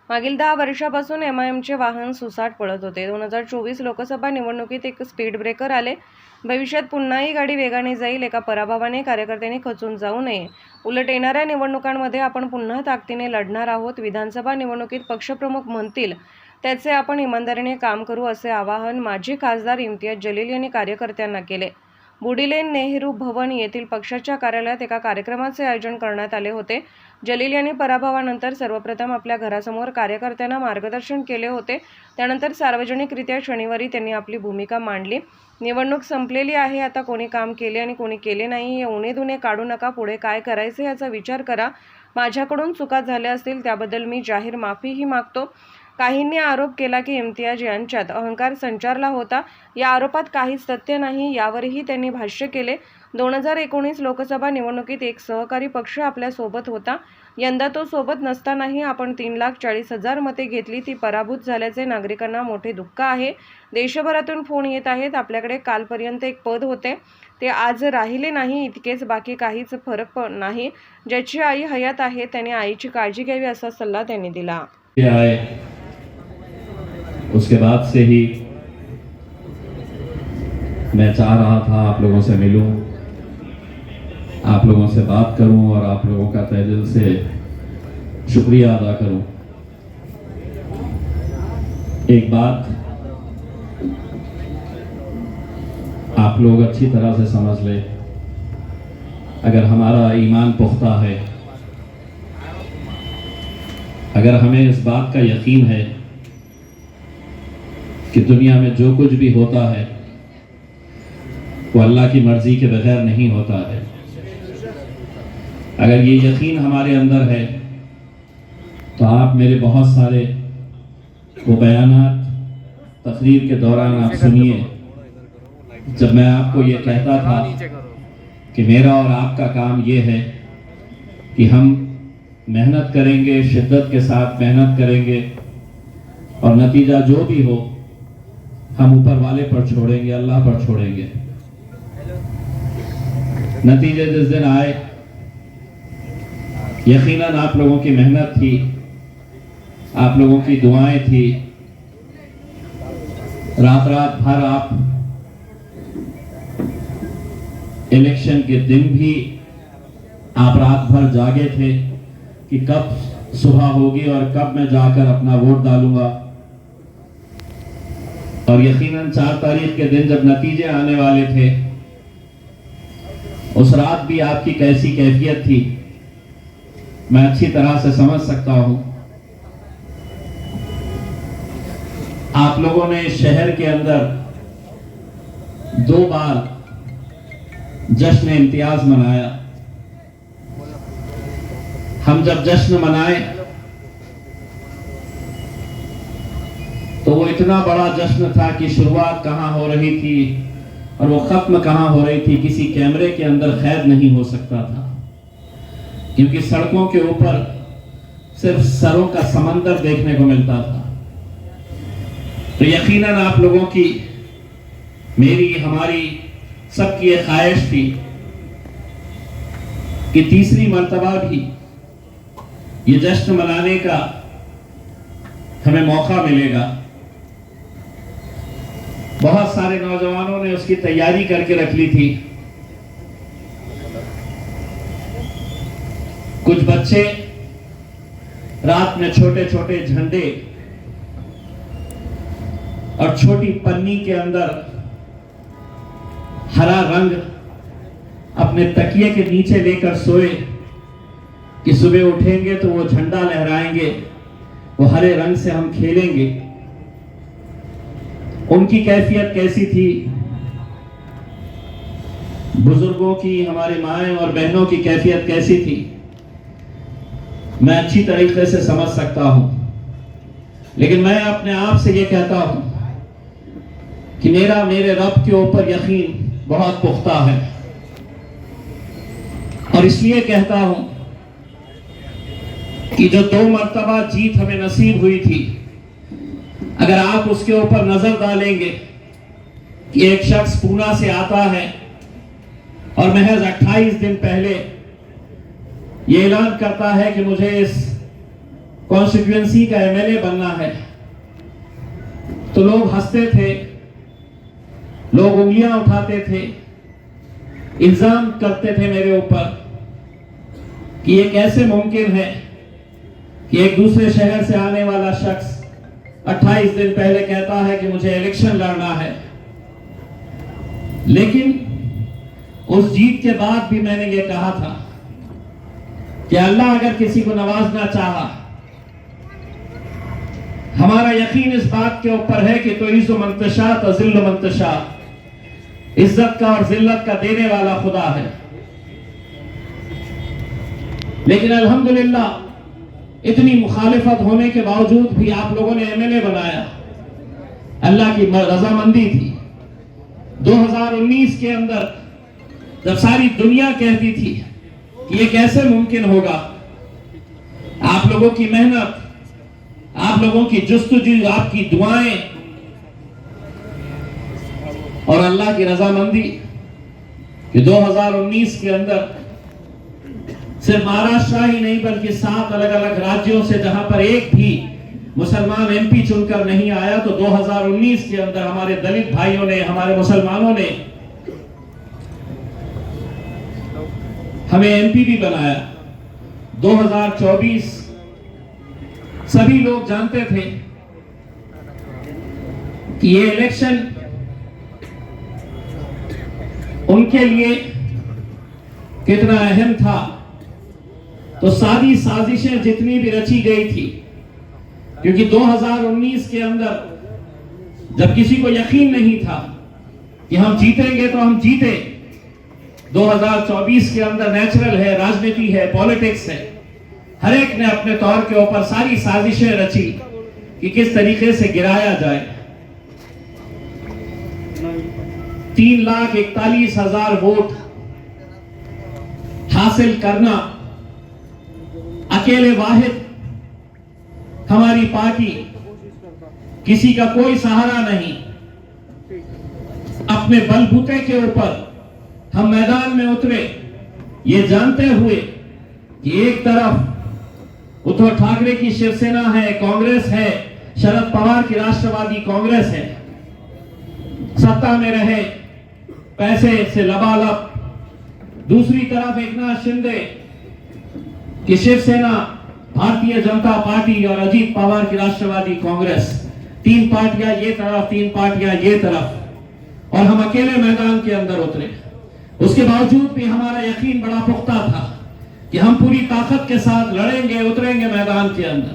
मागील 10 वर्षापासून एमआयएमचे वाहन सुसाट पळत होते. 2024 लोकसभा निवडणुकीत एक स्पीड ब्रेकर आले. भविष्यात पुन्हा ही गाडी वेगाने जाईल. एका पराभवाने कार्यकर्त्यांनी खचून जाऊ नये. उलट येणाऱ्या निवडणुकांमध्ये आपण पुन्हा ताकदीने लढणार आहोत. विधानसभा निवडणुकीत पक्षप्रमुख म्हणतील त्याचे आपण इमानदारीने काम करू, असे आवाहन माजी खासदार इम्तियाज जलील यांनी कार्यकर्त्यांना केले. बुडी लेन नेहरू भवन येथील पक्षाच्या कार्यालयात एका कार्यक्रमाचे आयोजन करण्यात आले होते. जलील यांनी पराभवानंतर सर्वप्रथम आपल्या घरासमोर कार्यकर्त्यांना मार्गदर्शन केले होते. त्यानंतर सार्वजनिकरित्या शनिवारी त्यांनी आपली भूमिका मांडली. निवडणूक संपलेली आहे. आता कोणी काम केले आणि कोणी केले नाही हे उणे-दुणे काढू नका. पुढे काय करायचे याचा विचार करा. माझ्याकडून चुका झाल्या असतील त्याबद्दल मी जाहीर माफीही मागतो. काहींनी आरोप केला की इम्तियाज यांच्यात अहंकार संचारला होता. या आरोपात काहीच तथ्य नाही, यावरही त्यांनी भाष्य केले. 2019 लोकसभा निवडणुकीत एक सहकारी पक्ष आपल्यासोबत होता. यंदा तो सोबत नसतानाही आपण 3,40,000 मते घेतली. ती पराभूत झाल्याचे नागरिकांना मोठे दुःख आहे. देशभरातून फोन येत आहेत. आपल्याकडे कालपर्यंत एक पद होते, ते आज राहिले नाही. इतकेच, बाकी काहीच फरक नाही. ज्याची आई हयात आहे त्याने आईची काळजी घ्यावी असा सल्ला त्यांनी दिला. उसके बाद से ही मैं चाह रहा था आप लोगों से मिलूं, आप लोगों से बात करूं और आप लोगों का तहे दिल से शुक्रिया अदा करूं। एक बात आप लोग अच्छी तरह से समझ ले, अगर हमारा ईमान पुख्ता है, अगर हमें इस बात का यकीन है कि दुनिया में जो कुछ भी होता है वो अल्लाह की मर्जी के बगैर नहीं होता है, अगर ये यकीन हमारे अंदर है तो आप मेरे बहुत सारे वो बयानात तकरीर के दौरान आप सुनिए, जब मैं आपको ये कहता था कि मेरा और आपका काम ये है कि हम मेहनत करेंगे, शिद्दत के साथ मेहनत करेंगे और नतीजा जो भी हो हम ऊपर वाले पर छोड़ेंगे, अल्लाह पर छोड़ेंगे। नतीजे जिस दिन आए, यकीनन आप लोगों की मेहनत थी, आप लोगों की दुआएं थी, रात रात भर आप इलेक्शन के दिन भी आप रात भर जागे थे कि कब सुबह होगी और कब मैं जाकर अपना वोट डालूंगा। और यकीनन 4 तारीख के दिन जब नतीजे आने वाले थे, उस रात भी आपकी कैसी कैफियत थी मैं अच्छी तरह से समझ सकता हूं। आप लोगों ने शहर के अंदर 2 बार जश्न इम्तियाज मनाया। हम जब जश्न मनाए तो वो इतना बड़ा जश्न था कि शुरुआत कहाँ हो रही थी और वो खत्म कहाँ हो रही थी किसी कैमरे के अंदर कैद नहीं हो सकता था, क्योंकि सड़कों के ऊपर सिर्फ सरों का समंदर देखने को मिलता था। तो यकीनन आप लोगों की, मेरी, हमारी सबकी ये ख्वाहिश थी कि तीसरी मर्तबा भी ये जश्न मनाने का हमें मौका मिलेगा। बहुत सारे नौजवानों ने उसकी तैयारी करके रख ली थी। कुछ बच्चे रात में छोटे छोटे झंडे और छोटी पन्नी के अंदर हरा रंग अपने तकिए के नीचे लेकर सोए कि सुबह उठेंगे तो वो झंडा लहराएंगे, वो हरे रंग से हम खेलेंगे। उनकी कैफियत कैसी थी, बुजुर्गों की, हमारे माएँ और बहनों की कैफियत कैसी थी, मैं अच्छी तरीके से समझ सकता हूं। लेकिन मैं अपने आप से ये कहता हूं कि मेरे रब के ऊपर यकीन बहुत पुख्ता है, और इसलिए कहता हूं कि जो 2 मर्तबा जीत हमें नसीब हुई थी, अगर आप उसके ऊपर नजर डालेंगे कि एक शख्स पूना से आता है और महज 28 दिन पहले ये ऐलान करता है कि मुझे इस कॉन्स्टिट्यूएंसी का एमएलए बनना है, तो लोग हंसते थे, लोग उंगलियां उठाते थे, इल्जाम करते थे मेरे ऊपर कि ये कैसे मुमकिन है कि एक दूसरे शहर से आने वाला शख्स 28 दिन पहले कहता है कि मुझे इलेक्शन लड़ना है। लेकिन उस जीत के बाद भी मैंने ये कहा था कि अल्लाह अगर किसी को नवाजना चाहा, हमारा यकीन इस बात के ऊपर है कि तो इज़्ज़ु मंतशा तज़िल्लु मंतशा, इज्जत का और जिल्लत का देने वाला खुदा है। लेकिन अल्हम्दुलिल्लाह इतनी मुखालिफत होने के बावजूद भी आप लोगों ने एमएलए बनाया, अल्लाह की रजामंदी थी। 2019 के अंदर जब सारी दुनिया कहती थी कि ये कैसे मुमकिन होगा, आप लोगों की मेहनत, आप लोगों की जुस्तजू, आपकी दुआएं और अल्लाह की रजामंदी कि 2019 के अंदर सिर्फ महाराष्ट्र ही नहीं बल्कि 7 अलग अलग राज्यों से जहां पर एक भी मुसलमान एमपी चुनकर नहीं आया, तो 2019 के अंदर हमारे दलित भाइयों ने, हमारे मुसलमानों ने हमें एमपी भी बनाया। 2024 सभी लोग जानते थे कि ये इलेक्शन उनके लिए कितना अहम था। तो सारी साजिशें जितनी भी रची गई थी, क्योंकि 2019 के अंदर जब किसी को यकीन नहीं था कि हम जीतेंगे तो हम जीते, 2024 के अंदर नेचुरल है, राजनीति है, पॉलिटिक्स है, हर एक ने अपने तौर के ऊपर सारी साजिशें रची कि किस तरीके से गिराया जाए। 3,41,000 वोट हासिल करना अकेले वाहिद हमारी पार्टी, किसी का कोई सहारा नहीं, अपने बलबूते के ऊपर हम मैदान में उतरे, ये जानते हुए कि एक तरफ उद्धव ठाकरे की शिवसेना है, कांग्रेस है, शरद पवार की राष्ट्रवादी कांग्रेस है, सत्ता में रहे, पैसे से लबालब, दूसरी तरफ एकनाथ शिंदे की शिवसेना, भारतीय जनता पार्टी और अजीत पवार की राष्ट्रवादी कांग्रेस, 3 पार्टियां ये तरफ, 3 पार्टियां ये तरफ, और हम अकेले मैदान के अंदर उतरे। उसके बावजूद भी हमारा यकीन बड़ा पुख्ता था कि हम पूरी ताकत के साथ लड़ेंगे, उतरेंगे मैदान के अंदर।